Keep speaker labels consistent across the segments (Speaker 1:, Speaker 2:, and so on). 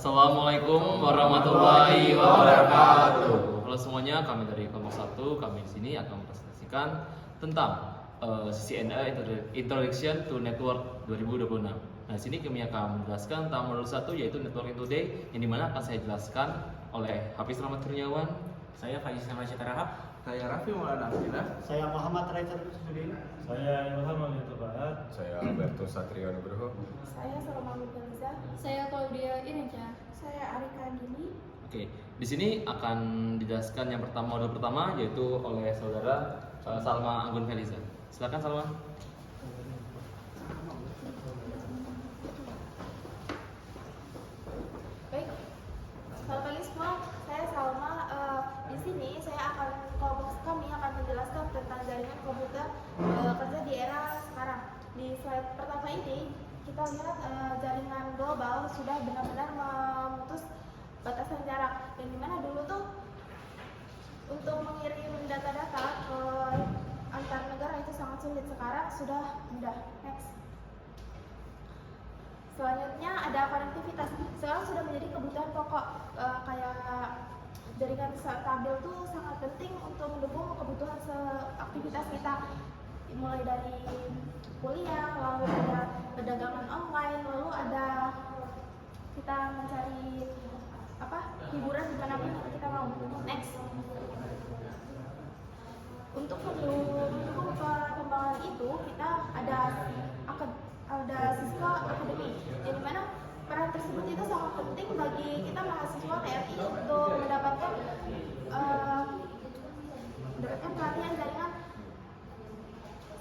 Speaker 1: Assalamualaikum warahmatullahi wabarakatuh. Halo semuanya, kami dari kelompok 1, kami di sini akan mempresentasikan tentang CCNA Introduction to Network 2026. Nah, di sini kami akan menjelaskan tentang modul 1 yaitu Networking Today, yang dimana akan saya jelaskan oleh Hafiz Rahmat Kurniawan.
Speaker 2: Saya Faiz Nama Citarahap. Saya Raffi Maulana Abdillah.
Speaker 3: Saya Muhammad Raisa Sudin.
Speaker 4: Saya Ilham Al-Tubahat.
Speaker 5: Saya Alberto Satrio Nugroho.
Speaker 6: Saya Salma Mutaliza. Saya Claudia Irenca. Saya Arika Gini.
Speaker 1: Oke, di sini akan dijelaskan yang pertama, modul pertama yaitu oleh saudara Salma Anggun Feliza. Silakan Salma.
Speaker 6: Baik, selamat pagi semua. Saya Salma. Di sini kelompok kami akan menjelaskan tentang jaringan komputer kerja di era sekarang. Di slide pertama ini kita lihat jaringan global sudah benar-benar memutus batasan jarak. Yang dimana dulu tuh untuk mengirim data-data ke antar negara itu sangat sulit. Sekarang sudah mudah. Next. Selanjutnya ada konektivitas. Sekarang sudah menjadi kebutuhan pokok. Kayak jaringan stabil itu sangat penting untuk mendukung kebutuhan aktivitas kita, mulai dari kuliah, lalu ada perdagangan online, lalu ada kita mencari hiburan dimanapun kita mau. Next. Untuk mendukung perkembangan itu kita ada Cisco Academy, yang dimana peran tersebut itu sangat penting bagi kita mahasiswa TNI untuk mendapatkan pelatihan jaringan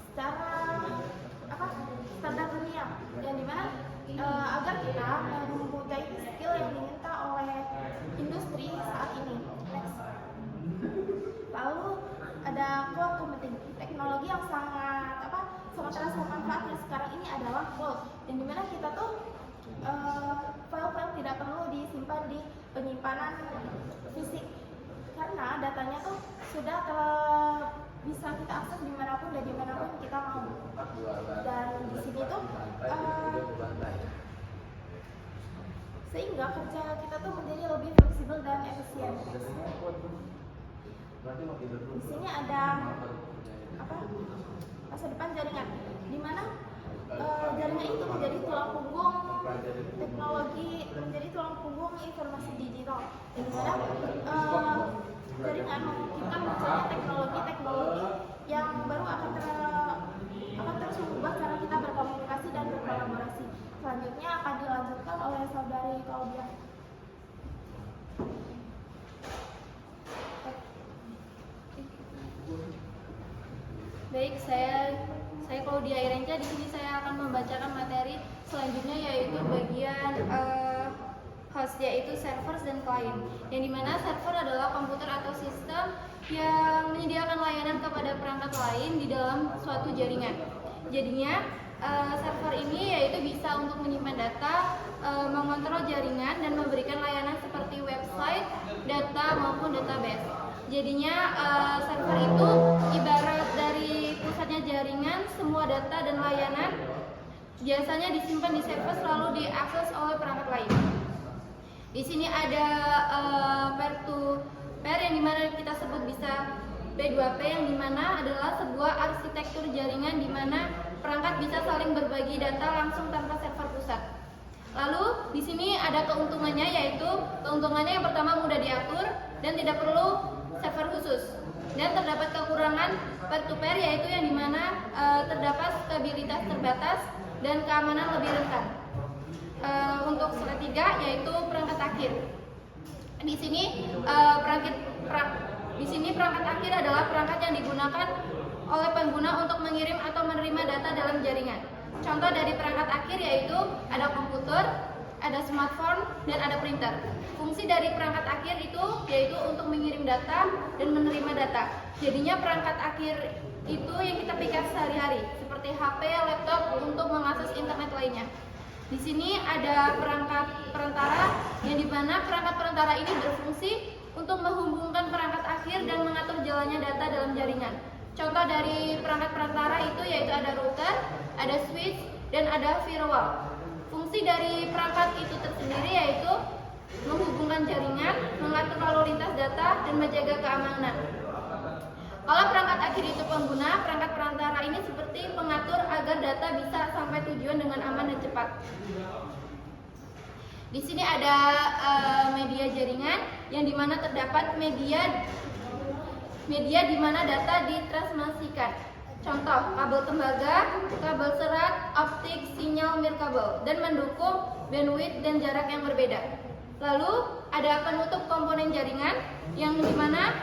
Speaker 6: secara standar dunia, yang dimana agar kita mempunyai skill yang diminta oleh industri saat ini. Next. Lalu ada cloud computing, teknologi yang sangat terasa manfaatnya sekarang ini adalah cloud, yang dimana kita tuh file-file tidak perlu disimpan di penyimpanan fisik karena datanya tuh sudah bisa kita akses dimanapun dan dimanapun kita mau. Dan di sini tuh sehingga kerja kita tuh menjadi lebih fleksibel dan efisien. Di sini ada masa depan jaringan, di mana jaringan itu menjadi tulang punggung teknologi, menjadi tulang punggung informasi digital, di mana jaringan memungkinkan munculnya teknologi yang baru akan terus mengubah cara kita berkomunikasi dan berkolaborasi. Selanjutnya akan dilanjutkan oleh saudari Claudia.
Speaker 7: Baik, saya Claudia Irenca. Di sini saya akan membacakan materi selanjutnya, yaitu bagian host, yaitu servers dan client. Yang dimana server adalah komputer atau sistem yang menyediakan layanan kepada perangkat lain di dalam suatu jaringan. Jadinya server ini yaitu bisa untuk menyimpan data, mengontrol jaringan dan memberikan layanan seperti website, data maupun database. Jadinya server itu ibarat dari pusatnya jaringan, semua data dan layanan biasanya disimpan di server lalu diakses oleh perangkat lain. Di sini ada peer to peer yang dimana kita sebut bisa P2P, yang dimana adalah sebuah arsitektur jaringan di mana perangkat bisa saling berbagi data langsung tanpa server pusat. Lalu di sini ada keuntungannya, yaitu keuntungannya yang pertama mudah diatur dan tidak perlu server khusus. Dan terdapat kekurangan peer to peer, yaitu yang dimana terdapat stabilitas terbatas dan keamanan lebih rentan. Untuk slide 3 yaitu perangkat akhir. Di sini perangkat akhir adalah perangkat yang digunakan oleh pengguna untuk mengirim atau menerima data dalam jaringan. Contoh dari perangkat akhir yaitu ada komputer, ada smartphone, dan ada printer. Fungsi dari perangkat akhir itu yaitu untuk mengirim data dan menerima data. Jadinya perangkat akhir itu yang kita pakai sehari-hari, seperti HP, laptop untuk mengakses internet lainnya. Di sini ada perangkat perantara, yang dimana perangkat perantara ini berfungsi untuk menghubungkan perangkat akhir dan mengatur jalannya data dalam jaringan. Contoh dari perangkat perantara itu yaitu ada router, ada switch, dan ada firewall. Fungsi dari perangkat itu tersendiri yaitu menghubungkan jaringan, mengatur lalu lintas data, dan menjaga keamanan. Kalau perangkat akhir itu pengguna, perangkat perantara ini seperti pengatur agar data bisa sampai tujuan dengan aman dan cepat. Di sini ada media jaringan yang dimana terdapat media di mana data ditransmisikan. Contoh, kabel tembaga, kabel serat, optik, sinyal nirkabel, dan mendukung bandwidth dan jarak yang berbeda. Lalu ada penutup komponen jaringan yang dimana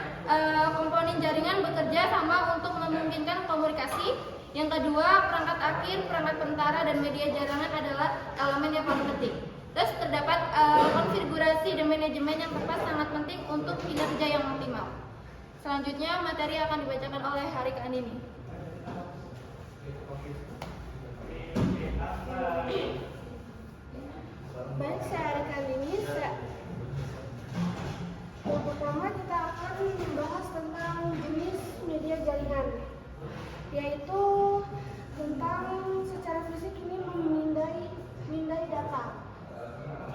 Speaker 7: komponen jaringan bekerja sama untuk memungkinkan komunikasi. Yang kedua, perangkat akhir, perangkat perantara, dan media jaringan adalah elemen yang paling penting. Terus terdapat konfigurasi dan manajemen yang tepat sangat penting untuk kinerja yang optimal. Selanjutnya materi akan dibacakan oleh Harik Andini.
Speaker 8: Baik, saya Harik Andini. Yang pertama kita akan membahas tentang jenis media jaringan, yaitu tentang secara fisik ini memindai data.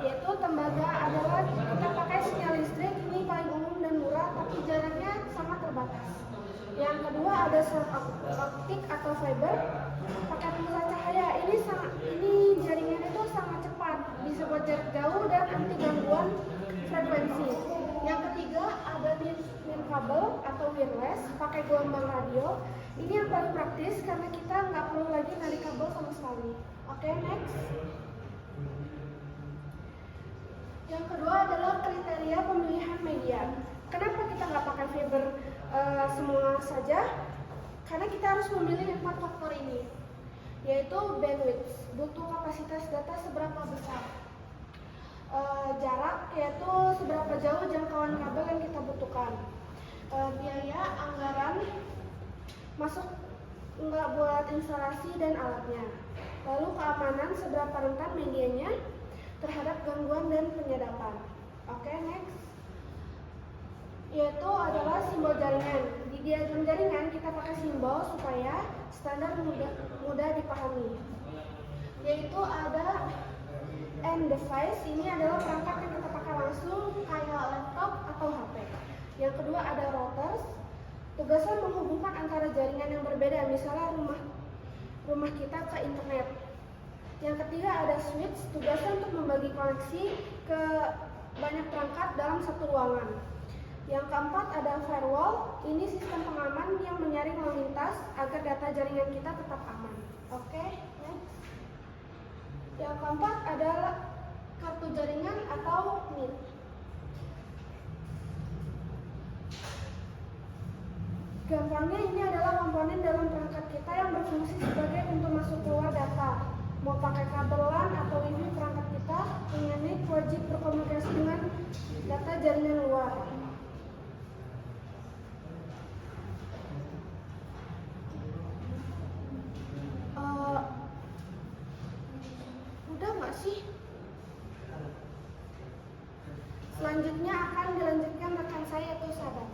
Speaker 8: Yaitu tembaga adalah kita pakai sinyal listrik, ini paling umum dan murah, tapi jaraknya sangat terbatas. Yang kedua ada optik atau fiber, pakai pulsa cahaya. Ini jaringan itu sangat cepat, bisa buat jarak jauh dan anti gangguan frekuensi. Yang ketiga ada kabel atau wireless, pakai gelombang radio. Ini yang paling praktis karena kita nggak perlu lagi narik kabel sama sekali. Oke, next. Yang kedua adalah kriteria pemilihan media. Kenapa kita nggak pakai fiber semua saja? Karena kita harus memilih 4 faktor ini, yaitu bandwidth, butuh kapasitas data seberapa besar, jarak, yaitu seberapa jauh jangkauan kabel yang kita butuhkan, biaya, anggaran, masuk nggak buat instalasi dan alatnya, lalu keamanan, seberapa rentan medianya terhadap gangguan dan penyadapan. Oke, next. Yaitu adalah simbol jaringan. Di diagram jaringan kita pakai simbol supaya standar mudah dipahami. Yaitu ada end device, ini adalah perangkat yang kita pakai langsung kayak laptop atau HP. Yang kedua ada routers, tugasnya menghubungkan antara jaringan yang berbeda, misalnya rumah kita ke internet. Yang ketiga ada switch, tugasnya untuk membagi koneksi ke banyak perangkat dalam satu ruangan. Yang keempat ada firewall, ini sistem pengaman yang menyaring lalu lintas agar data jaringan kita tetap aman. Oke, next. Yang keempat adalah kartu jaringan atau NIC. Gampangnya ini adalah komponen dalam perangkat kita yang berfungsi sebagai pintu masuk keluar data. Mau pakai kabel LAN atau WiFi, perangkat kita punya NIC wajib berkomunikasi dengan data jaringan luar. Udah nggak sih? Selanjutnya akan dilanjutkan rekan saya yaitu Sahabat.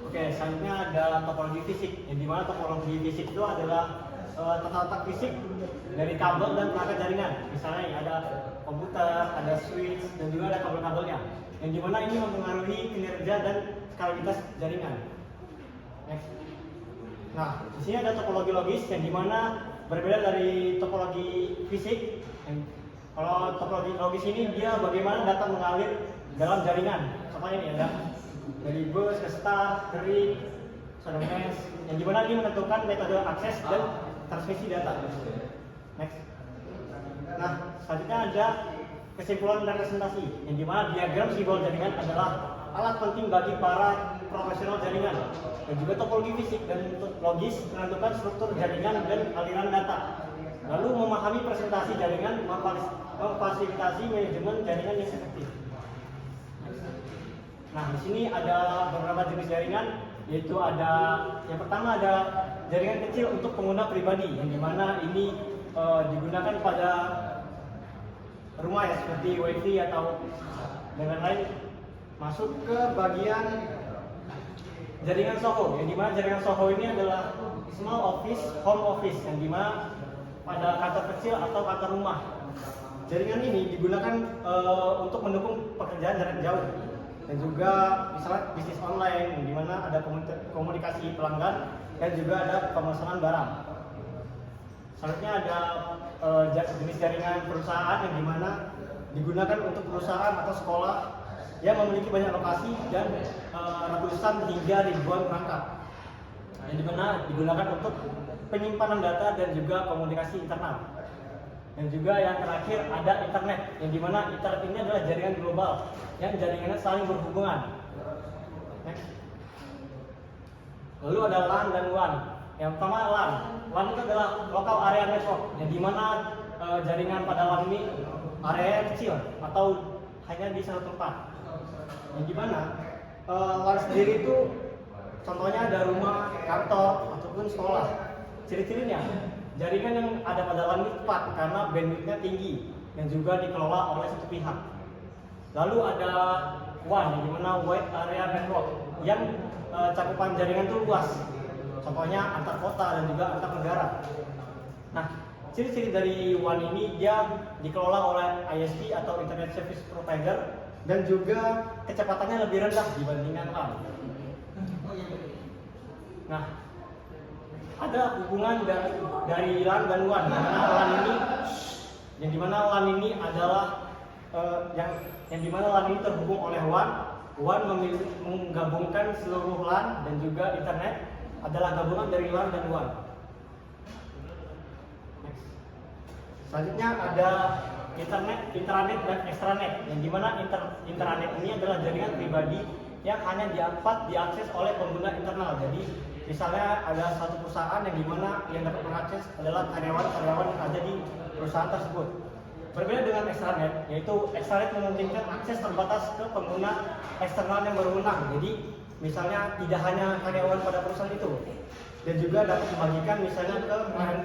Speaker 3: Oke, selanjutnya ada topologi fisik, yang dimana topologi fisik itu adalah tata letak fisik dari kabel dan perangkat jaringan. Misalnya ada komputer, ada switch, dan juga ada kabel-kabelnya, yang dimana ini mempengaruhi kinerja dan skalitas jaringan. Next. Nah, di sini ada topologi logis, yang dimana berbeda dari topologi fisik. Kalau topologi logis ini dia bagaimana data mengalir dalam jaringan. Contohnya ini ada dari bus ke star, ke ring, mesh, yang dimana ini menentukan metode akses dan transmisi data. Next. Nah, selanjutnya ada kesimpulan representasi, yang dimana diagram simbol jaringan adalah alat penting bagi para profesional jaringan, dan juga topologi fisik dan logis menentukan struktur jaringan dan aliran data. Lalu memahami presentasi jaringan, memfasilitasi manajemen jaringan yang efektif. Nah, di sini ada beberapa jenis jaringan, yaitu ada yang pertama ada jaringan kecil untuk pengguna pribadi, yang dimana ini digunakan pada rumah ya, seperti wifi atau dan lain-lain. Masuk ke bagian jaringan SOHO, yang dimana jaringan SOHO ini adalah small office, home office, yang dimana pada kantor kecil atau kantor rumah. Jaringan ini digunakan untuk mendukung pekerjaan jarak jauh dan juga misalnya bisnis online, yang dimana ada komunikasi pelanggan dan juga ada pemesanan barang. Selanjutnya ada jenis jaringan perusahaan, yang dimana digunakan untuk perusahaan atau sekolah yang memiliki banyak lokasi dan ratusan hingga ribuan perangkat, yang dimana digunakan untuk penyimpanan data dan juga komunikasi internal. Dan juga yang terakhir ada internet, yang dimana internet ini adalah jaringan global yang jaringannya saling berhubungan. Next. Lalu ada LAN dan WAN. Yang pertama LAN. LAN itu adalah local area network, yang dimana jaringan pada LAN ini area kecil atau hanya di satu tempat. Yang dimana LAN sendiri itu contohnya ada rumah, kantor, ataupun sekolah. Ciri-cirinya, jaringan yang ada pada LAN ini cepat karena bandwidth-nya tinggi dan juga dikelola oleh satu pihak. Lalu ada WAN, yang dimana wide area network, yang cakupan jaringan itu luas. Contohnya antar kota dan juga antar negara. Nah, ciri-ciri dari WAN ini dia dikelola oleh ISP atau Internet Service Provider dan juga kecepatannya lebih rendah dibandingkan LAN. Nah, ada hubungan dari LAN dan WAN, yang dimana LAN ini adalah yang dimana LAN ini terhubung oleh WAN. WAN menggabungkan seluruh LAN dan juga internet adalah gabungan dari LAN dan WAN. Next. Selanjutnya ada internet, intranet dan extranet, yang dimana intranet ini adalah jaringan pribadi yang hanya dapat diakses oleh pengguna internal. Jadi misalnya ada satu perusahaan yang dimana yang dapat mengakses adalah karyawan-karyawan yang ada di perusahaan tersebut. Berbeda dengan extranet, yaitu extranet memungkinkan akses terbatas ke pengguna eksternal yang berwenang. Jadi misalnya tidak hanya karyawan pada perusahaan itu, dan juga dapat dibagikan misalnya ke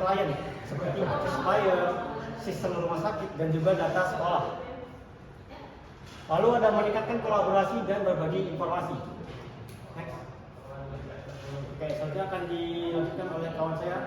Speaker 3: klien seperti supplier, sistem rumah sakit, dan juga data sekolah. Lalu ada meningkatkan kolaborasi dan berbagi informasi. Next. Oke, selanjutnya akan dilanjutkan oleh kawan saya.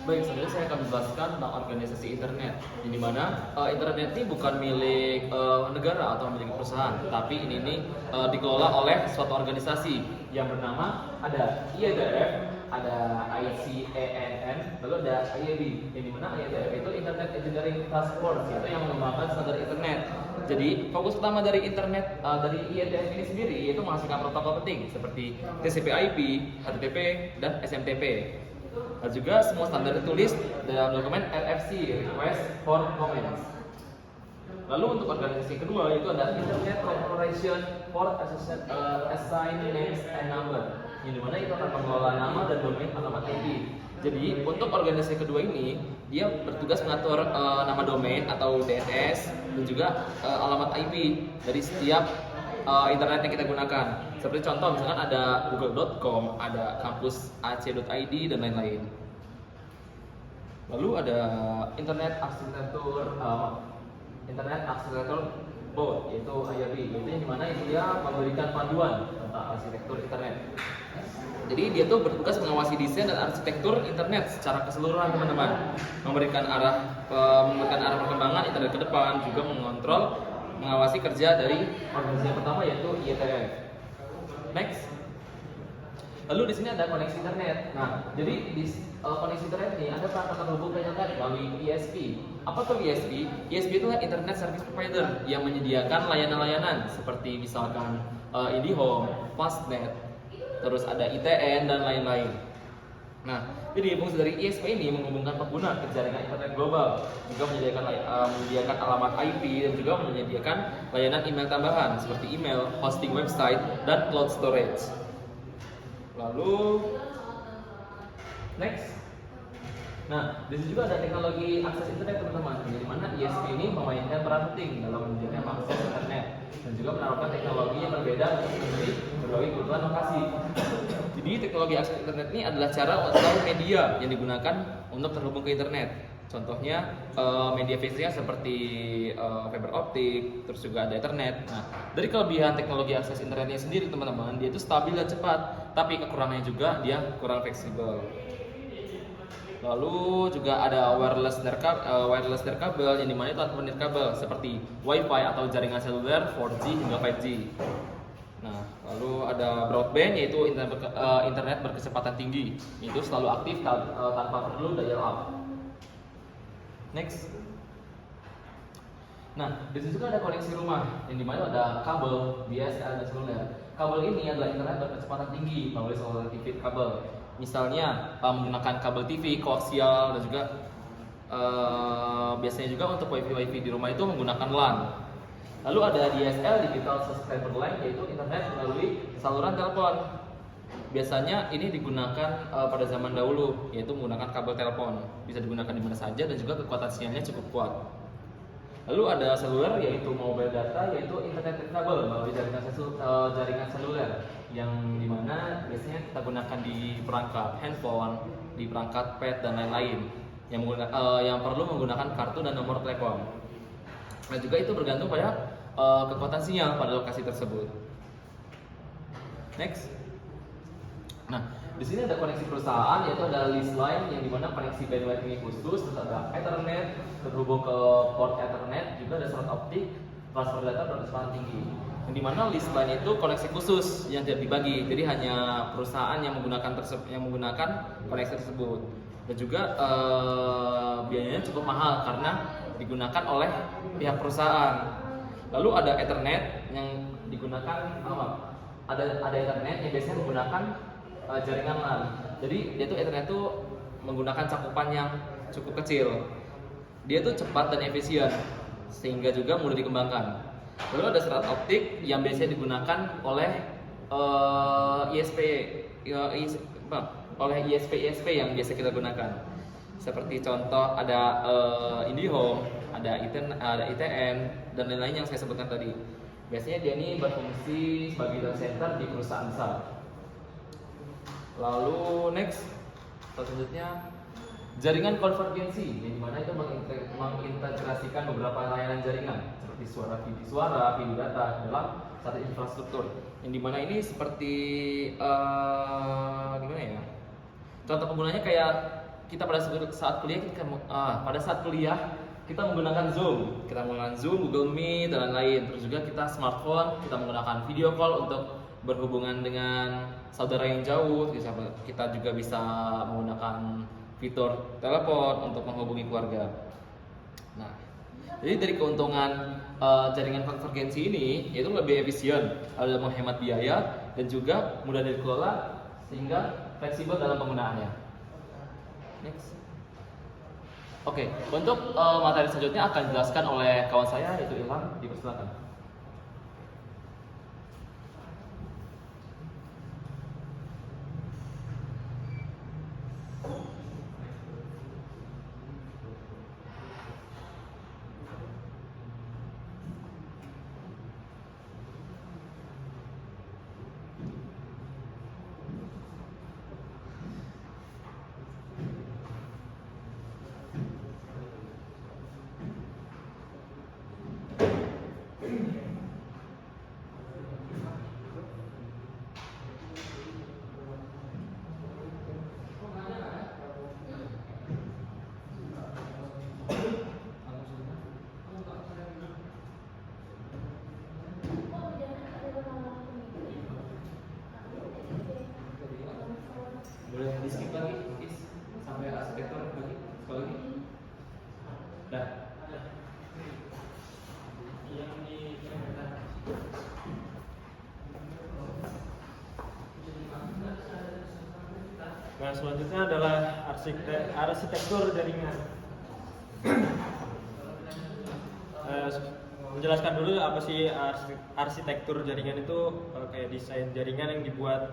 Speaker 1: Baik, sebenarnya saya akan menjelaskan tentang organisasi internet, yang dimana internet ini bukan milik negara atau milik perusahaan, tapi ini dikelola oleh suatu organisasi yang bernama ada IETF, ada ICANN, lalu ada IAB, yang dimana IETF itu Internet Engineering Task Force, itu yang mengembangkan standar internet. Jadi fokus utama dari internet dari IETF ini sendiri yaitu menghasilkan protokol penting seperti TCP/IP, HTTP, dan SMTP. Dan juga semua standar tertulis dalam dokumen RFC (Request for Comments). Lalu untuk organisasi kedua itu ada Internet Corporation for Assign Names and Number, yang dimana itu akan mengelola nama dan domain alamat IP. Jadi untuk organisasi kedua ini dia bertugas mengatur nama domain atau DNS dan juga alamat IP dari setiap internet yang kita gunakan. Seperti contoh misalkan ada google.com, ada kampus ac.id dan lain-lain. Lalu ada Internet Architecture Board, yaitu IAB, yaitu yang dimana dia memberikan panduan tentang arsitektur internet. Jadi dia tuh bertugas mengawasi desain dan arsitektur internet secara keseluruhan, teman-teman. Memberikan arah perkembangan internet ke depan, juga mengawasi kerja dari organisasi yang pertama yaitu IETF. Next. Lalu di sini ada koneksi internet. Nah, jadi di koneksi internet ini ada perangkat terhubung ke internet melalui ISP. Apa tuh ISP? ISP itu adalah Internet Service Provider yang menyediakan layanan-layanan seperti misalkan IndiHome, Fastnet, terus ada ITN dan lain-lain. Nah, jadi fungsi dari ISP ini menghubungkan pengguna ke jaringan internet global, juga menyediakan alamat IP dan juga menyediakan layanan email tambahan seperti email, hosting website, dan cloud storage. Lalu next. Nah, di sini juga ada teknologi akses internet, teman-teman, di mana ISP ini memainkan peran penting dalam menjaga akses internet dan juga menawarkan teknologi yang berbeda untuk memenuhi berbagai kebutuhan lokasi. Jadi teknologi akses internet ini adalah cara atau media yang digunakan untuk terhubung ke internet. Contohnya media fisiknya seperti fiber optik, terus juga ada Ethernet. Nah, dari kelebihan teknologi akses internetnya sendiri teman-teman, dia itu stabil dan cepat, tapi kekurangannya juga dia kurang fleksibel. Lalu juga ada wireless nirkabel yang dimana itu atau nirkabel seperti WiFi atau jaringan seluler 4G hingga 5G. Nah, lalu ada broadband yaitu internet berkecepatan tinggi, itu selalu aktif tanpa perlu dial-up. Next. Nah, di situ juga ada koneksi rumah yang dimana ada kabel DSL dan seluler. Kabel ini adalah internet berkecepatan tinggi melalui saluran TV kabel. Misalnya menggunakan kabel TV koaksial dan juga biasanya juga untuk wifi di rumah itu menggunakan LAN. Lalu ada DSL digital subscriber line yaitu internet melalui saluran telepon. Biasanya ini digunakan pada zaman dahulu yaitu menggunakan kabel telepon. Bisa digunakan di mana saja dan juga kekuatan sinyalnya cukup kuat. Lalu ada seluler yaitu mobile data yaitu internet kabel melalui jaringan seluler yang dimana biasanya kita gunakan di perangkat handphone, di perangkat pad dan lain-lain yang perlu menggunakan kartu dan nomor telepon. Nah juga itu bergantung pada kekuatan sinyal pada lokasi tersebut. Next. Nah di sini ada koneksi perusahaan yaitu ada lease line yang dimana koneksi bandwidth ini khusus, terus ada Ethernet terhubung ke port Ethernet, juga ada serat optik transfer data berkecepatan tinggi. Yang dimana lease line itu koneksi khusus yang tidak dibagi, jadi hanya perusahaan yang menggunakan koneksi tersebut. Dan juga biayanya cukup mahal karena digunakan oleh pihak perusahaan. Lalu ada Ethernet yang digunakan ada Ethernet yang biasanya menggunakan jaringan LAN. Jadi dia tuh Ethernet tuh menggunakan cakupan yang cukup kecil. Dia tuh cepat dan efisien sehingga juga mudah dikembangkan. Lalu ada serat optik yang biasanya digunakan oleh ISP yang biasa kita gunakan. Seperti contoh ada IndiHome, ada ITN dan lain-lain yang saya sebutkan tadi. Biasanya dia ini berfungsi sebagai data center di perusahaan besar. Lalu next, selanjutnya jaringan konvergensi, yang dimana itu mengintegrasikan beberapa layanan jaringan seperti suara, video data dalam satu infrastruktur. Yang dimana ini seperti gimana ya? Contoh penggunanya kayak kita pada saat kuliah kita menggunakan Zoom, Google Meet dan lain-lain. Terus juga kita smartphone, kita menggunakan video call untuk berhubungan dengan saudara yang jauh. Kita juga bisa menggunakan fitur telepon untuk menghubungi keluarga. Nah, jadi dari keuntungan jaringan konvergensi ini yaitu lebih efisien, ada menghemat biaya dan juga mudah dikelola sehingga fleksibel dalam penggunaannya. Next. Oke, untuk materi selanjutnya akan dijelaskan oleh kawan saya yaitu Ilham. Dipersilakan. Boleh di skip lagi, sampai arsitektur lagi, sekali lagi. Dah.
Speaker 3: Nah, selanjutnya adalah arsitektur jaringan. Menjelaskan dulu apa sih arsitektur jaringan itu, kayak desain jaringan yang dibuat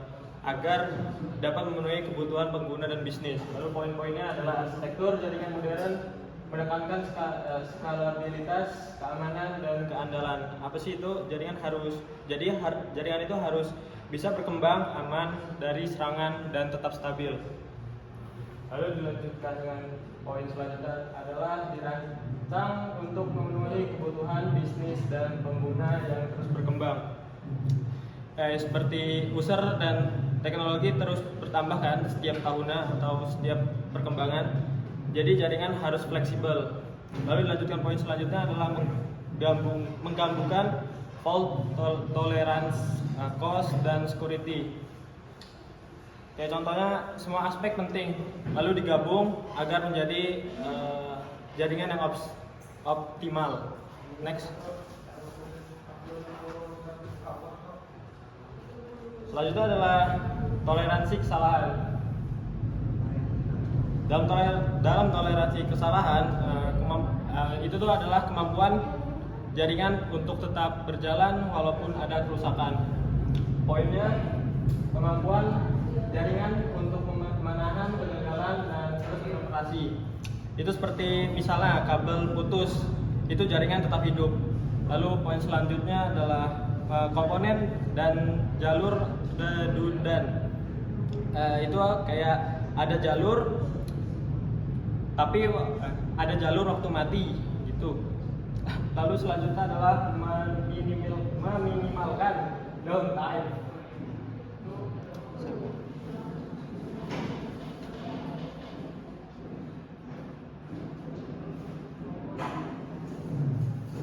Speaker 3: agar dapat memenuhi kebutuhan pengguna dan bisnis. Lalu poin-poinnya adalah arsitektur jaringan modern menekankan skalabilitas, keamanan, dan keandalan. Apa sih itu? Jaringan itu harus bisa berkembang aman dari serangan dan tetap stabil. Lalu dilanjutkan dengan poin selanjutnya adalah dirancang untuk memenuhi kebutuhan bisnis dan pengguna yang terus berkembang. Seperti user dan teknologi terus bertambah kan setiap tahunnya atau setiap perkembangan. Jadi jaringan harus fleksibel. Lalu dilanjutkan poin selanjutnya adalah menggabungkan fault tolerance, cost, dan security. Kayak contohnya semua aspek penting lalu digabung agar menjadi jaringan yang optimal. Next. Selanjutnya adalah toleransi kesalahan. Dalam toleransi kesalahan itu tuh adalah kemampuan jaringan untuk tetap berjalan walaupun ada kerusakan. Poinnya kemampuan jaringan untuk menahan kegagalan dan terus beroperasi. Itu seperti misalnya kabel putus, itu jaringan tetap hidup. Lalu poin selanjutnya adalah komponen dan jalur redundan. Itu kayak ada jalur tapi ada jalur waktu mati gitu. Lalu selanjutnya adalah meminimalkan downtime.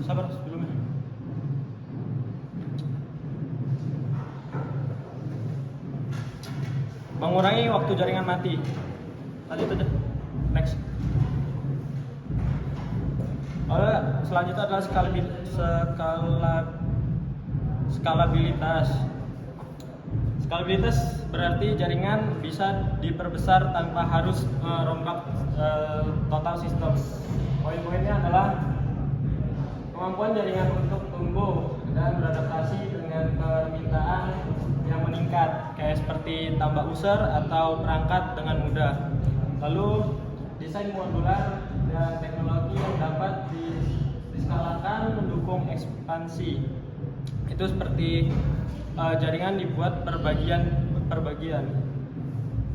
Speaker 3: Sabar sebelumnya. Mengurangi waktu jaringan mati. Lanjut aja. Next. Lalu selanjutnya adalah skalabilitas. Skalabilitas berarti jaringan bisa diperbesar tanpa harus merombak total sistem. Poin-poinnya adalah kemampuan jaringan untuk tumbuh dan beradaptasi dengan permintaan yang meningkat, kayak seperti tambah user atau perangkat dengan mudah. Lalu desain modular dan teknologi yang dapat diskalakan mendukung ekspansi. Itu seperti jaringan dibuat perbagian.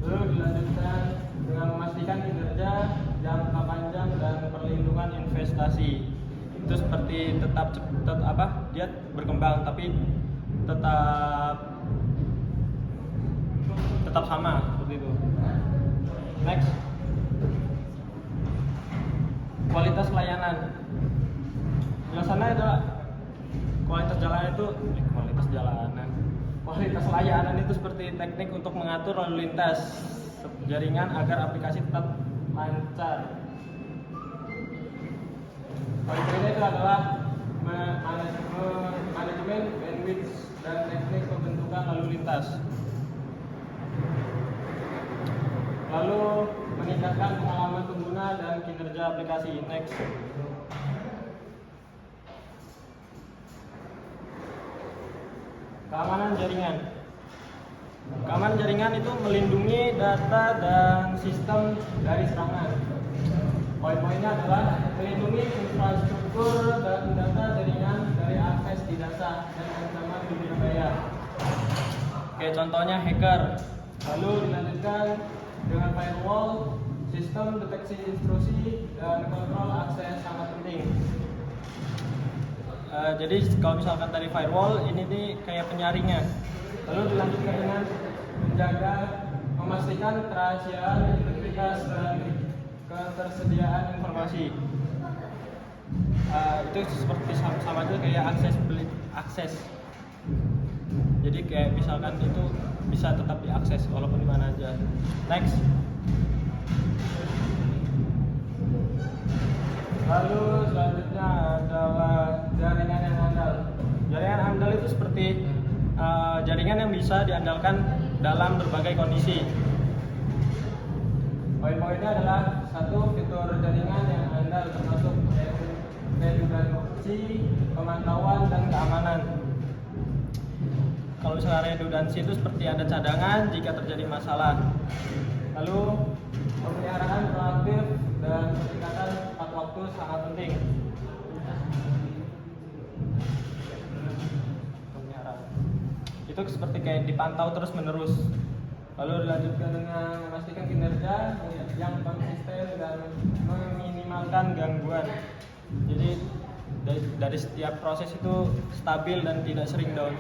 Speaker 3: Lalu dilanjutkan dengan memastikan kinerja jangka panjang dan perlindungan investasi. Itu seperti tetap dia berkembang tapi tetap sama seperti itu. Next. Kualitas layanan. Penjelasannya adalah kualitas layanan itu seperti teknik untuk mengatur lalu lintas jaringan agar aplikasi tetap lancar. Poin-poinnya itu adalah manajemen bandwidth dan teknik pembentukan lalu lintas. Lalu meningkatkan pengalaman pengguna dan kinerja aplikasi. Next. Keamanan jaringan. Keamanan jaringan itu melindungi data dan sistem dari serangan. Poin-poinnya adalah melindungi infrastruktur dan data jaringan dari akses tidak sah dan ancaman dunia maya. Kayak contohnya hacker. Lalu dilanjutkan dengan firewall, sistem deteksi intrusi dan kontrol akses sangat penting. Jadi kalau misalkan tadi firewall, ini nih kayak penyaringnya. Lalu dilanjutkan dengan memastikan kerahasiaan, integritas dan ketersediaan informasi. Itu seperti sama aja kayak akses. Jadi kayak misalkan itu bisa tetap diakses walaupun di mana aja. Next. Lalu selanjutnya adalah jaringan yang andal. Jaringan andal itu seperti jaringan yang bisa diandalkan dalam berbagai kondisi. Poin-poinnya adalah satu, fitur jaringan yang andal termasuk redundansi, pemantauan, dan keamanan. Kalau misalnya redundansi itu seperti ada cadangan jika terjadi masalah. Lalu pemeliharaan proaktif dan peningkatan tepat waktu. itu sangat penting. Itu seperti kayak dipantau terus menerus. Lalu dilanjutkan dengan memastikan kinerja yang konsisten dan meminimalkan gangguan. Jadi dari setiap proses itu stabil dan tidak sering down.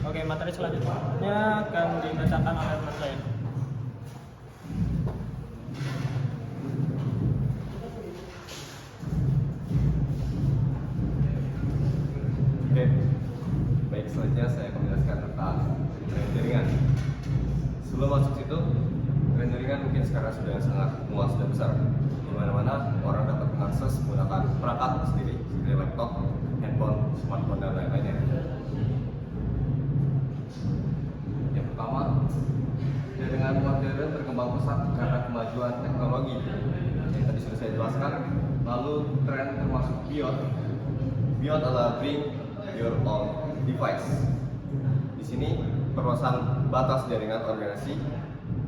Speaker 3: Oke, materi selanjutnya akan dibacakan oleh teman saya.
Speaker 5: Oke, baik, selanjutnya saya akan menjelaskan tentang tren jaringan. Sebelum masuk situ, tren jaringan mungkin sekarang sudah sangat luas dan besar. Di mana-mana orang dapat mengakses menggunakan perangkat sendiri, seperti laptop, handphone, smartphone, dan lain-lainnya. Yang pertama, jaringan modern berkembang pesat karena kemajuan teknologi yang tadi sudah saya jelaskan. Lalu tren termasuk BIOD. BIOD adalah Bring Your Own Device. Di sini perluasan batas jaringan organisasi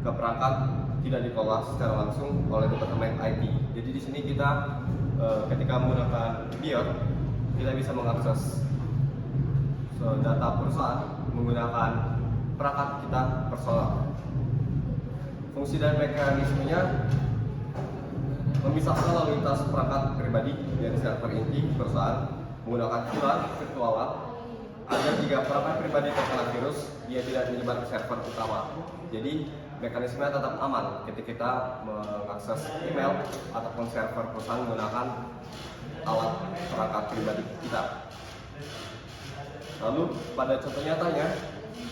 Speaker 5: ke perangkat tidak dikelola secara langsung oleh departemen IT. Jadi di sini kita ketika menggunakan BIOD, kita bisa mengakses data perusahaan menggunakan perangkat kita personal. Fungsi dan mekanismenya memisahkan lalu lintas perangkat pribadi dari server inti perusahaan menggunakan VLAN virtual agar jika perangkat pribadi terkena virus, dia tidak menyebar ke server utama. Jadi mekanismenya tetap aman ketika kita mengakses email ataupun server perusahaan menggunakan alat perangkat pribadi kita. Lalu pada contoh nyatanya,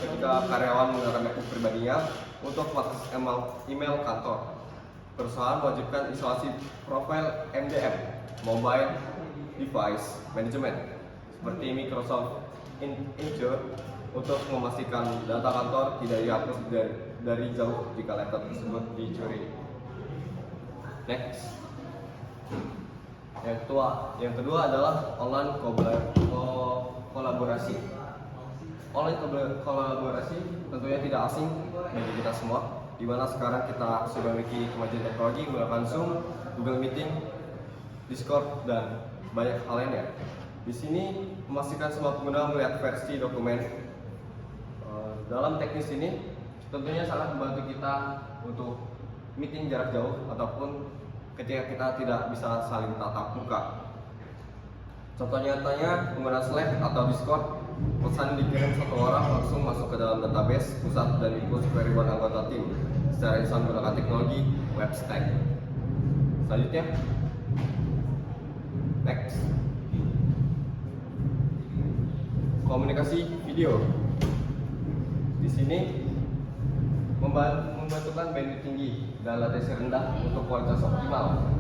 Speaker 5: ketika karyawan menggunakan MacBook pribadinya untuk mengakses email kantor, perusahaan mewajibkan isolasi profil MDM (Mobile Device Management) seperti Microsoft Azure untuk memastikan data kantor tidak dihapus dari jauh jika laptop tersebut dicuri. Next. Yang kedua adalah online kolaborasi. Online kolaborasi tentunya tidak asing bagi kita semua, di mana sekarang kita sudah memiliki kemajuan teknologi menggunakan Zoom, Google Meeting, Discord, dan banyak hal lainnya. Di sini memastikan semua pengguna melihat versi dokumen. Dalam teknis ini tentunya sangat membantu kita untuk meeting jarak jauh ataupun ketika kita tidak bisa saling tatap muka. Contoh nyatanya menggunakan Slack atau Discord, pesan dikirim satu orang langsung masuk ke dalam database pusat dan ikut ribuan anggota tim secara instan menggunakan teknologi web stack. Selanjutnya, next, komunikasi video. Di sini membantukan bandwidth tinggi dan latensi rendah untuk kualitas optimal.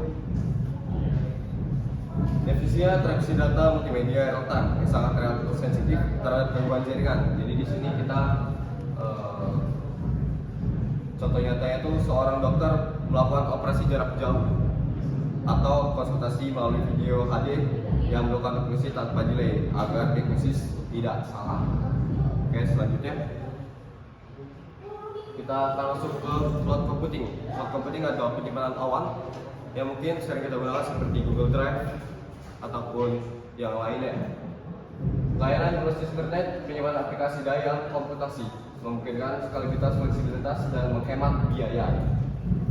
Speaker 5: Definisinya transmisi data multimedia real time yang sangat relatif sensitif terhadap gangguan jaringan. Jadi di sini kita contoh nyatanya itu seorang dokter melakukan operasi jarak jauh atau konsultasi melalui video HD yang melakukan transmisi tanpa delay agar diagnosis tidak salah. Oke, selanjutnya kita akan masuk ke cloud computing. Cloud computing adalah penyimpanan awan yang mungkin sering kita gunakan seperti Google Drive ataupun yang lainnya. Layanan berbasis internet penyimpanan aplikasi daya komputasi memungkinkan skalibilitas, fleksibilitas, dan menghemat biaya,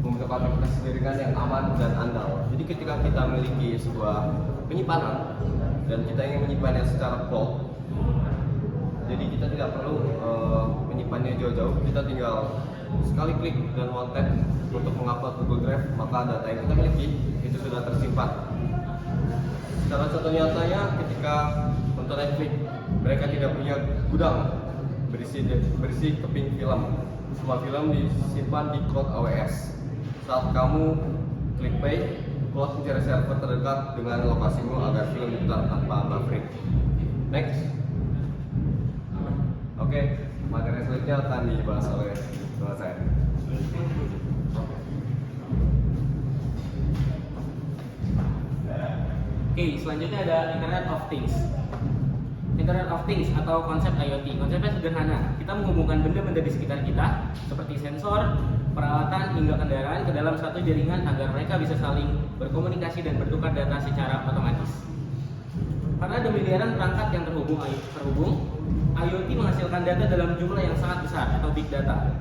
Speaker 5: membutuhkan aplikasi jaringan yang aman dan andal. Jadi ketika kita memiliki sebuah penyimpanan dan kita ingin menyimpannya secara cloud, jadi kita tidak perlu menyimpannya jauh-jauh, kita tinggal sekali klik dan one tap untuk mengupload Google Drive, maka data yang kita miliki itu sudah tersimpan. Salah satu nyatanya ketika nonton Netflix, mereka tidak punya gudang berisi keping film. Semua film disimpan di cloud AWS. Saat kamu klik play, cloud mencari server terdekat dengan lokasimu agar film diputar tanpa buffering. Next. Oke, materi selanjutnya akan dibahas oleh teman saya.
Speaker 9: Oke, selanjutnya ada Internet of Things. Internet of Things atau konsep IoT. Konsepnya sederhana. Kita menghubungkan benda-benda di sekitar kita seperti sensor, peralatan hingga kendaraan ke dalam satu jaringan agar mereka bisa saling berkomunikasi dan bertukar data secara otomatis. Karena ada miliaran perangkat yang terhubung, IoT menghasilkan data dalam jumlah yang sangat besar atau big data.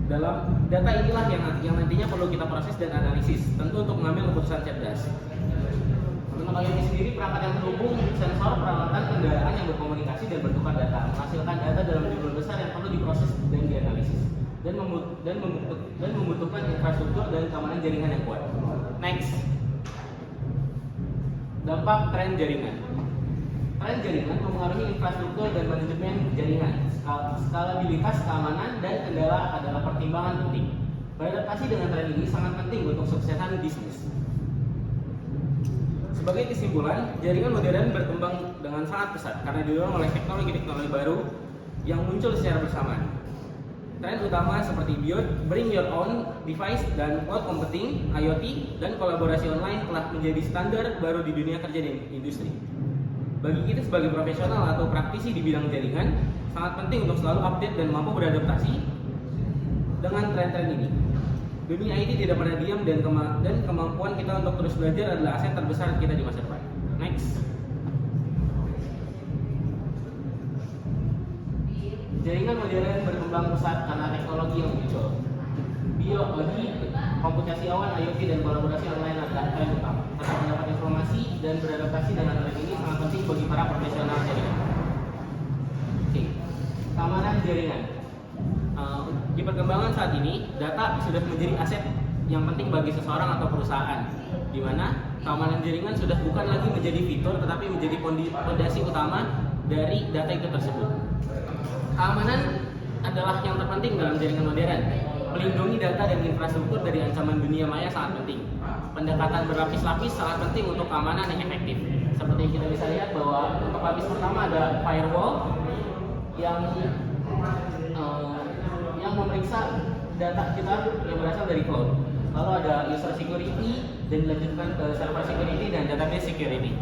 Speaker 9: Dalam data inilah yang nantinya perlu kita proses dan analisis, tentu untuk mengambil keputusan cerdas. Untuk IoT sendiri, perangkat yang terhubung, sensor, peralatan, kendaraan yang berkomunikasi dan bertukar data, menghasilkan data dalam jumlah besar yang perlu diproses dan dianalisis, dan membutuhkan infrastruktur dan keamanan jaringan yang kuat. Next, dampak tren jaringan. Tren jaringan mempengaruhi infrastruktur dan manajemen jaringan. Skalabilitas, keamanan, dan kendala adalah pertimbangan penting. Beradaptasi dengan tren ini sangat penting untuk kesuksesan bisnis. Sebagai kesimpulan, jaringan modern berkembang dengan sangat pesat karena didorong oleh teknologi-teknologi baru yang muncul secara bersamaan. Tren utama seperti bring your own device dan cloud computing, IoT, dan kolaborasi online telah menjadi standar baru di dunia kerja dan industri. Bagi kita sebagai profesional atau praktisi di bidang jaringan, sangat penting untuk selalu update dan mampu beradaptasi dengan tren-tren ini. Dunia IT tidak pernah diam dan kemampuan kita untuk terus belajar adalah aset terbesar kita di masa depan. Next. Jaringan modern berkembang pesat karena teknologi yang muncul. Biologi, komputasi awan, IoT, dan kolaborasi online adalah tren utama. Tetap mendapat informasi dan beradaptasi dengan tren ini sangat penting bagi para profesional jaringan. Oke, keamanan jaringan. Di perkembangan saat ini, data sudah menjadi aset yang penting bagi seseorang atau perusahaan, di mana keamanan jaringan sudah bukan lagi menjadi fitur, tetapi menjadi fondasi utama dari data itu tersebut. Keamanan adalah yang terpenting dalam jaringan modern. Melindungi data dan infrastruktur dari ancaman dunia maya sangat penting. Pendekatan berlapis-lapis sangat penting untuk keamanan yang efektif. Seperti yang kita bisa lihat bahwa untuk lapis pertama ada firewall yang memeriksa data kita yang berasal dari cloud. Lalu ada user security dan dilanjutkan ke server security dan database security.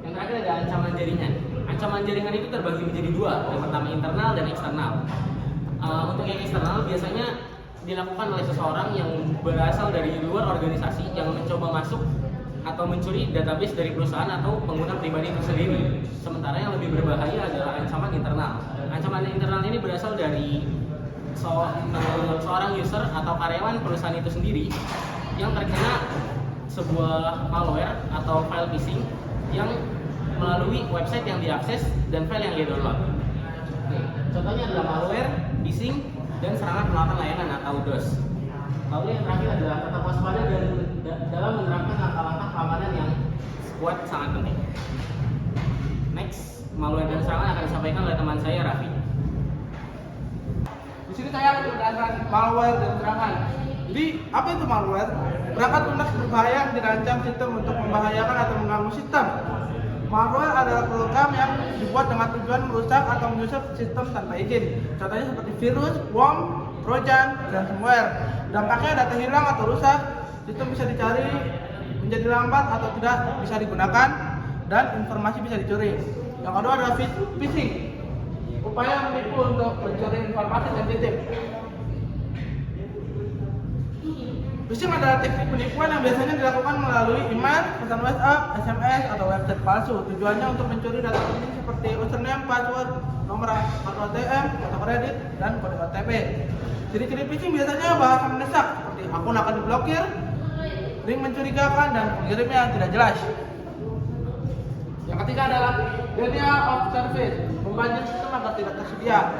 Speaker 9: Yang terakhir ada ancaman jaringan. Ancaman jaringan itu terbagi menjadi dua, yang pertama internal dan eksternal. Untuk yang eksternal biasanya dilakukan oleh seseorang yang berasal dari luar organisasi yang mencoba masuk atau mencuri database dari perusahaan atau pengguna pribadi itu sendiri. Sementara yang lebih berbahaya adalah ancaman internal. Ancaman internal ini berasal dari seorang user atau karyawan perusahaan itu sendiri yang terkena sebuah malware atau file phishing yang melalui website yang diakses dan file yang dia download. Contohnya adalah malware, phishing, dan serangan penolakan layanan atau DOS. Lalu yang terakhir adalah tetap waspada dan dalam menerapkan langkah-langkah keamanan yang kuat sangat penting. Next, malware dan serangan akan disampaikan oleh teman saya Raffi.
Speaker 2: Di sini saya akan menjelaskan malware dan serangan. Jadi, apa itu malware? Perangkat lunak berbahaya yang dirancang sistem untuk membahayakan atau mengganggu sistem. Malware adalah program yang dibuat dengan tujuan merusak atau menyusup sistem tanpa izin. Contohnya seperti virus, worm, trojan, dan ransomware. Dampaknya data hilang atau rusak, sistem bisa dicari menjadi lambat atau tidak bisa digunakan, dan informasi bisa dicuri. Yang kedua adalah phishing, upaya menipu untuk mencuri informasi sensitif. Phishing adalah teknik penipuan yang biasanya dilakukan melalui email, pesan WhatsApp, SMS, atau website palsu. Tujuannya untuk mencuri data penting seperti username, password, nomor kartu ATM, atau kredit, dan kode OTP. Ciri-ciri phishing biasanya bahasa mendesak seperti akun akan diblokir, link mencurigakan, dan pengirimnya yang tidak jelas. Yang ketiga adalah denial of service, membajak sistem agar tidak tersedia.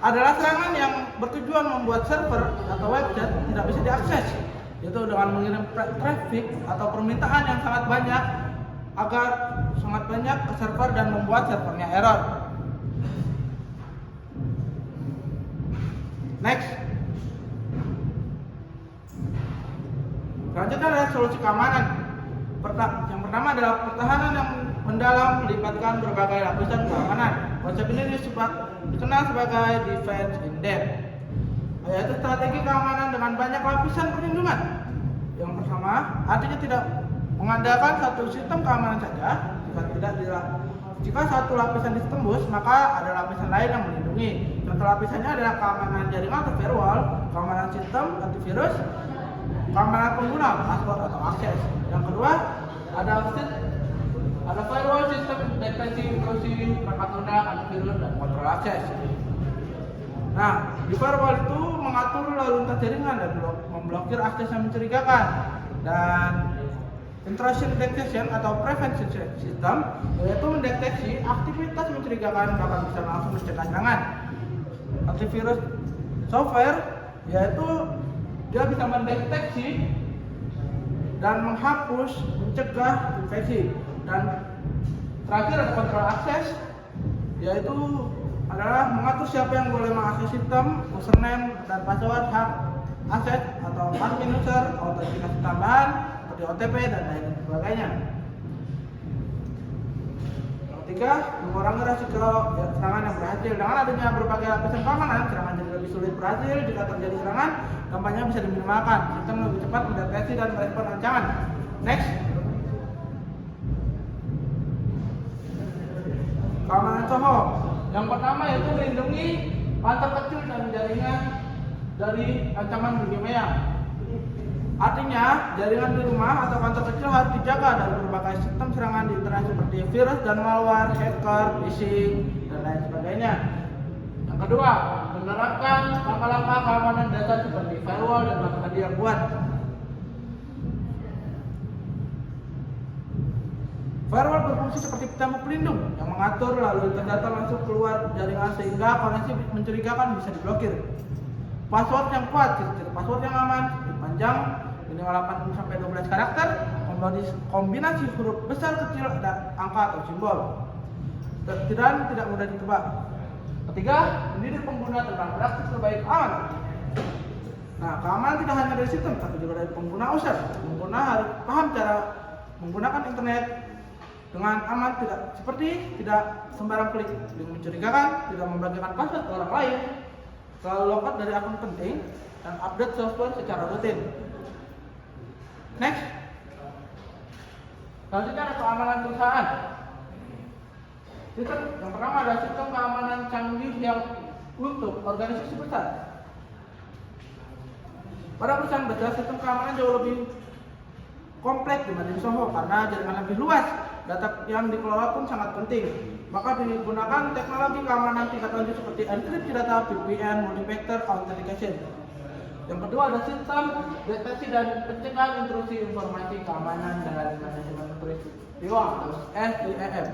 Speaker 2: Adalah serangan yang bertujuan membuat server atau website tidak bisa diakses, yaitu dengan mengirim traffic atau permintaan yang sangat banyak ke server dan membuat servernya error. Next. Selanjutnya adalah solusi keamanan. Yang pertama adalah pertahanan yang mendalam melibatkan berbagai lapisan keamanan. Konsep ini dikenal sebagai defense in depth, yaitu strategi keamanan dengan banyak lapisan perlindungan. Yang pertama, artinya tidak mengandalkan satu sistem keamanan saja. Jika satu lapisan ditembus, maka ada lapisan lain yang melindungi. Contoh lapisannya adalah keamanan jaringan atau firewall, keamanan sistem antivirus, keamanan pengguna, password atau akses. Yang kedua, ada firewall, sistem deteksi intrusi, perangkat lunak, antivirus, dan kontrol akses. Nah, di firewall itu mengatur lalu lintas jaringan dan memblokir akses yang mencurigakan. Dan intrusion detection atau prevention system yaitu mendeteksi aktivitas mencurigakan bahkan bisa langsung mencegah serangan. Antivirus software yaitu dia bisa mendeteksi dan menghapus, mencegah infeksi. Dan terakhir ada kontrol akses yaitu adalah mengatur siapa yang boleh mengakses sistem, username dan password, hak akses atau admin user, autentikasi tambahan seperti OTP dan lain sebagainya. Yang ketiga, mengurangi resiko serangan yang berhasil. Dengan adanya berbagai lapisan keamanan, serangan jadi lebih sulit berhasil. Jika terjadi serangan, dampaknya bisa diminimalkan. Sistem lebih cepat mendeteksi dan merespon ancaman. Next. Keamanan SOHO. Yang pertama yaitu melindungi panel kecil dan jaringan dari ancaman dunia maya. Artinya, jaringan di rumah atau kantor kecil harus dijaga dari berbagai sistem serangan di internet seperti virus dan malware, hacker, phishing, dan lain sebagainya. Yang kedua, menerapkan langkah-langkah keamanan data seperti firewall dan langkah yang kuat. Firewall berfungsi seperti tembok pelindung yang mengatur lalu lintas data masuk keluar jaringan sehingga koneksi mencurigakan bisa diblokir. Password yang kuat, ciri-ciri password yang aman, panjang, minimal 8-12 karakter, kombinasi huruf besar, kecil, dan angka atau simbol. Dan tidak mudah ditebak. Ketiga, mendidik pengguna tentang praktik terbaik aman. Nah, keamanan tidak hanya dari sistem, tapi juga dari pengguna user. Pengguna harus paham cara menggunakan internet dengan aman, tidak sembarang klik link mencurigakan, tidak membagikan password ke orang lain, selalu logout dari akun penting, dan update software secara rutin. Next. Selanjutnya ada keamanan perusahaan. Sistem yang pertama adalah sistem keamanan canggih yang untuk organisasi besar. Pada perusahaan besar, sistem keamanan jauh lebih kompleks dibanding SOHO karena jaringan lebih luas. Data yang dikelola pun sangat penting. Maka digunakan teknologi keamanan tingkat lanjut seperti enkripsi data, VPN, multi-factor authentication. Yang kedua ada sistem deteksi dan pencegahan intrusi informasi keamanan dan manajemen peristiwa atau SIEM.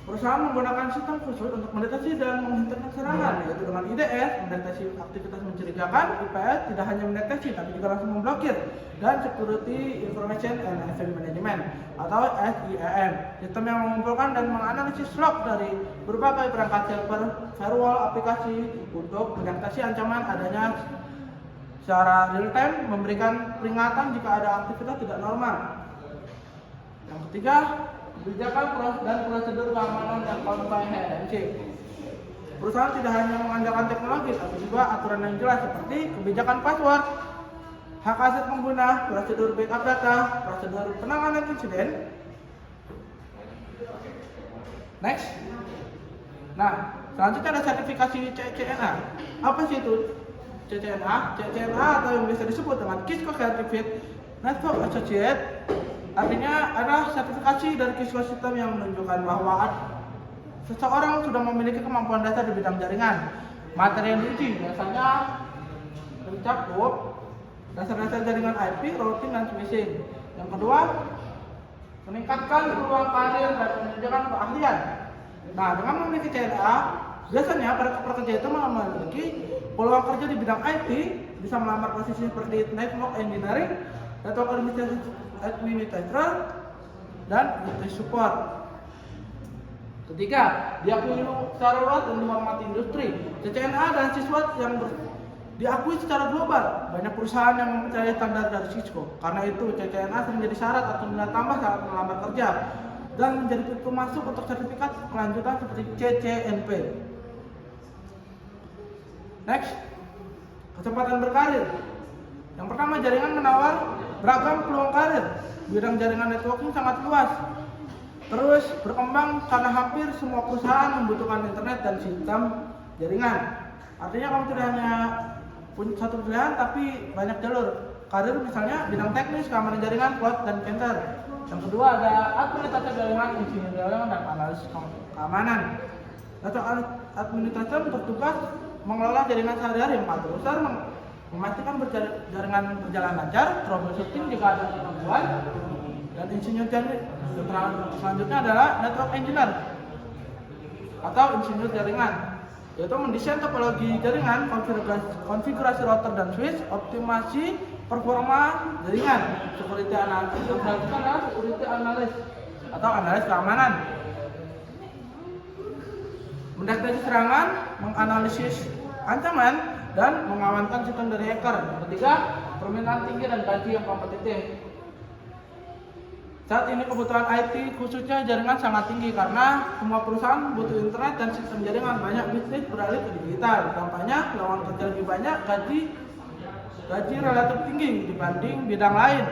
Speaker 2: Perusahaan menggunakan sistem khusus untuk mendeteksi dan menghentikan serangan, yaitu dengan IDS, mendeteksi aktivitas mencurigakan, IPS tidak hanya mendeteksi tapi juga langsung memblokir, dan Security Information and Event Management atau SIEM, sistem yang mengumpulkan dan menganalisis log dari berbagai perangkat server, firewall, aplikasi untuk mendeteksi ancaman adanya secara real time, memberikan peringatan jika ada aktivitas tidak normal. Yang ketiga, kebijakan dan prosedur keamanan dan compliance. Perusahaan tidak hanya mengandalkan teknologi, tapi juga aturan yang jelas seperti kebijakan password, hak aset pengguna, prosedur backup data, prosedur penanganan insiden. Next. Nah, selanjutnya ada sertifikasi CCNA. Apa sih itu CCNA? CCNA atau yang biasa disebut dengan Cisco Certified Network Associate. Artinya adalah sertifikasi dari Cisco System yang menunjukkan bahwa seseorang sudah memiliki kemampuan dasar di bidang jaringan. Materi yang diuji biasanya mencakup dasar-dasar jaringan IP, routing, dan switching. Yang kedua, meningkatkan peluang karir dan menunjukkan keahlian. Nah, dengan memiliki CNA, biasanya para pekerja itu memiliki peluang kerja di bidang IT, bisa melamar posisi seperti network engineering, network administrator, dan IT support. Ketiga, diakui secara luas dan dihormati industri. CCNA dan siswa yang diakui secara global. Banyak perusahaan yang mempercayai standar dari Cisco. Karena itu, CCNA sering menjadi syarat atau nilai tambah saat melamar kerja dan menjadi pintu masuk untuk sertifikat kelanjutan seperti CCNP. Next, kesempatan berkarir. Yang pertama, jaringan menawar Beragam peluang karir, bidang jaringan networking sangat luas. Terus berkembang karena hampir semua perusahaan membutuhkan internet dan sistem jaringan. Artinya kamu tidak hanya punya satu pilihan tapi banyak jalur karir, misalnya bidang teknis, keamanan jaringan, cloud, dan center. Yang kedua ada administrator jaringan, insinyur jaringan, dan analis keamanan. Network administrator bertugas mengelola jaringan sehari-hari, mengatur memastikan jaringan berjalan lancar, troubleshooting jika ada gangguan, dan insinyur jaringan. Selanjutnya adalah network engineer atau insinyur jaringan, yaitu mendesain topologi jaringan, konfigurasi router dan switch, optimasi performa jaringan, security analysis, yang selanjutnya adalah security analyst atau analis keamanan, mendeteksi serangan, menganalisis ancaman, dan mengamankan sistem dari hacker. Yang ketiga, permintaan tinggi dan gaji yang kompetitif. Saat ini kebutuhan IT khususnya jaringan sangat tinggi karena semua perusahaan butuh internet dan sistem jaringan. Banyak bisnis beralih ke digital. Dampaknya lowongan kerja lebih banyak, gaji relatif tinggi dibanding bidang lain.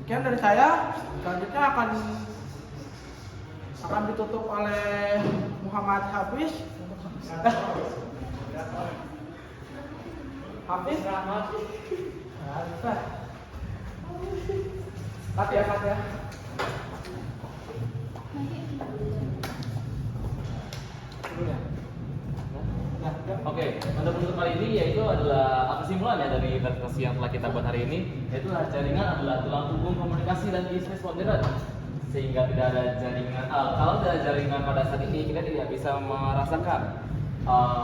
Speaker 2: Sekian dari saya. Selanjutnya akan ditutup oleh Muhammad Hafiz. Hafiz Rahmat. Kat ya.
Speaker 1: Oke, untuk penutup kali ini yaitu adalah kesimpulan ya dari presentasi yang telah kita buat hari ini, yaitu jaringan adalah tulang punggung komunikasi dan bisnis modern. Sehingga tidak ada jaringan, kalau tidak ada jaringan pada saat ini, kita tidak bisa merasakan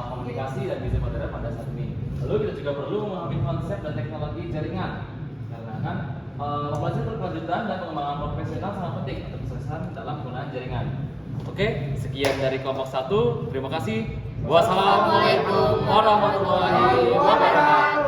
Speaker 1: komunikasi dan bisnis modern pada saat ini. Lalu kita juga perlu memahami konsep dan teknologi jaringan, karena kan pembelajaran berkelanjutan dan pengembangan profesional sangat penting untuk kesuksesan dalam penggunaan jaringan. Oke, sekian dari kelompok 1. Terima kasih. Wassalamualaikum warahmatullahi wabarakatuh.